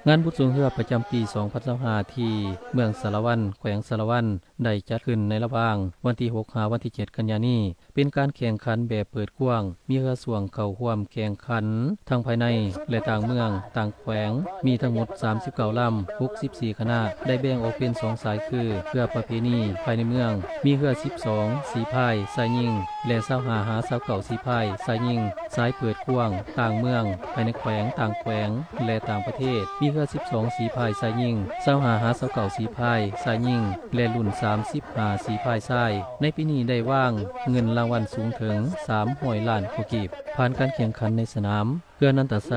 งานบุญสวงเรือประจำปี2025ที่เมืองสารวันแขวงสารวันได้จัดขึ้นในระหว่างวันที่6 ถึงวันที่7 กันยายนนี้เป็นการแข่งขันแบบเปิดกว้างมีเรือสวงเข้าร่วมแข่งขันทั้งภายในและต่างเมืองต่างแขวงมีทั้งหมด39ลำ64คณะได้แบ่งออกเป็น2สายคือเรือประเพณีภายในเมืองมีเรือ12สีพายสายยิงและ25หา29สีพายสายยิงสายเปิดกว้างต่างเมืองภายในแขวงต่างแขวงและต่างประเทศมีเรือ12สีพายสายยิง25หา29สีพายสายยิงและรุ่น35สีพายทรายในปีนี้ได้ว่างเงินรางวัลสูงถึง300 ล้านกีบผ่านการแข่งขันในสนามเพื่อนันตไซ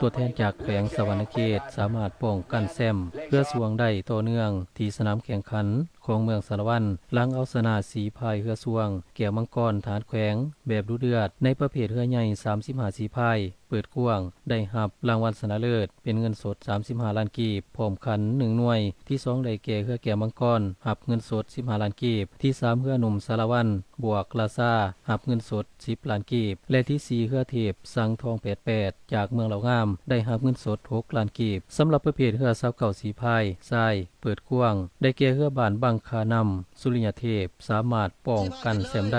ตัวแทนจากแขวงสวรรณเขตสามารถป้องกันแซมเพื่อสวงได้ต่อเนื่องที่สนามแข่งขันของเมืองสารวันหลังเอาชนะสีพายเรือสวงแก้วมังกรฐานแขวงแบบดุเดือดในประเภทเรือใหญ่35สีพายเปิดกว้างได้รับรางวัลชนะเลิศเป็นเงินสด35ล้านกีบพร้อมขัน1หน่วยที่2ได้แก่เรือแก้วมังกรรับเงินสด15ล้านกีบที่3เรือหนุ่มสารวันบวกลาซารับเงินสด10ล้านกีบและที่4เรือเทพสังทอง88จากเมืองเหล่างามได้รับเงินสด6ล้านกีบสำหรับประเภทเรือ29สีพายทรายเปิดกว้างได้แก่เรือบานบังคานำสุริยเทพสามารถป้องกันแซมไ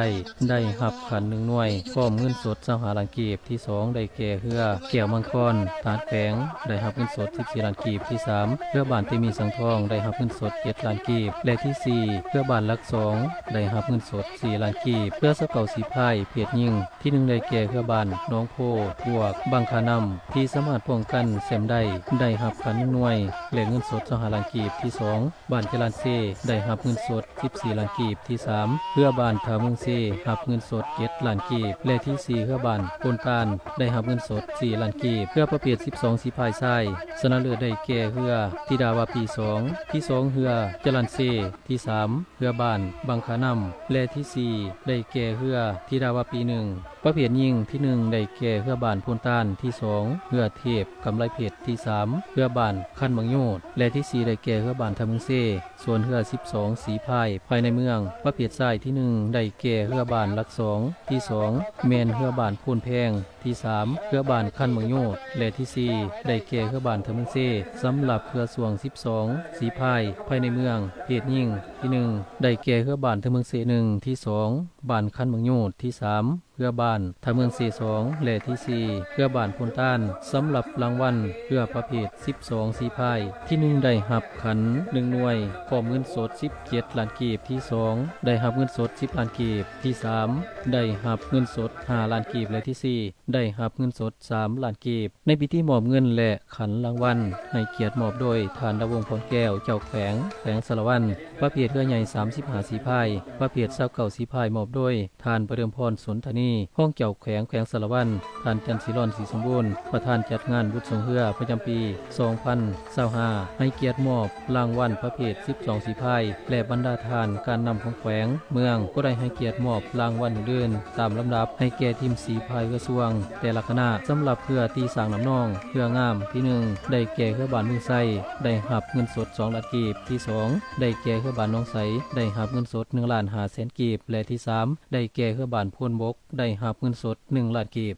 ด้รับขัน1หน่วยพร้อมเงินสด25ล้านกีบที่2ได้แก่เรือแก้วมังกรฐานแขวงได้รับเงินสด14ล้านกีบที่3เรือบานเตมีสังทองได้รับเงินสด7ล้านกีบและที่4เรือบานลัก2ได้รับเงินสด4ล้านกีบเรือ29สีพายเพชรยิงที่1ได้แก่เรือบานน้องโพบวกบังคานำที่สามารถป้องกันแซมได้รับขัน1หน่วยและเงินสด25ล้านกีบที่2บ้านจรัญเซได้รับเงินสด14ล้านกีบที่3เรือบานทาเมืองเซรับเงินสด7ล้านกีบและที่4เรือบานโพนตาลได้รับเงินสด4ล้านกีบเรือประเภท12สีพายทรายชนะเลิศได้แก่เรือธิดาวาปี2ที่2เรือจรัญเซที่3เรือบานบังคานำและที่4ได้แก่เรือธิดาวาปี1ประเภทยิงที่1ได้แก่เรือบานโพนตาลที่2เรือเทพกำไลเพชรที่3เรือบานคันบางโยดและที่4ได้แก่เรือบานทาเมืองเซส่วนเรือ12สีพายภายในเมืองประเภททรายที่1ได้แก่เรือบานลัก2ที่2แมนเรือบานโพนแพงที่3เรือบานคันบางโยดและที่4ได้แก่เรือบานทาเมืองเซสำหรับเรือสวง12สีพายภายในเมืองเพศยิงที่1ได้แก่เรือบานทาเมืองเซ1ที่2บานคันบางโยดที่3เรือบานทาเมือง42และที่4เรือบานโพนต้านสำหรับรางวัลเรือประเภท12สีพายที่1ได้รับขัน1หน่วยพร้อมเงินสด17ล้านกีบที่2ได้รับเงินสด10ล้านกีบที่3ได้รับเงินสด5ล้านกีบและที่4ได้รับเงินสด3ล้านกีบในพิธีมอบเงินและขันรางวัลให้เกียรติมอบโดยทานดาวงพรแก้วเจ้าแขวงสารวันประเภทเรือใหญ่35สีพายประเภท29สีพายมอบโดยทานประเดิมพรสนธนีห้องเกี่ยวแขวงสารวันท่านจันทร์ศิรอนศรีสมบูรณ์ประธานจัดงานบุญสงเรือประจำปี2025ให้เกียรติมอบรางวัลประเภท12สีพายและบรรดาทานการนำของแขวงเมืองก็ได้ให้เกียรติมอบรางวัลอื่นๆตามลำดับให้แก่ทีมสีพายเรือสวงแต่ละคณะสำหรับเรือตีสางน้ำนองเรืองามที่1ได้แก่เรือบานเมืองไซได้รับเงินสด2ล้านกีบที่2ได้แก่เรือบานน้องใสได้รับเงินสด1,500,000 กีบและที่3ได้แก่เรือบานพวนบกได้รับเงินสด1ล้านกีบ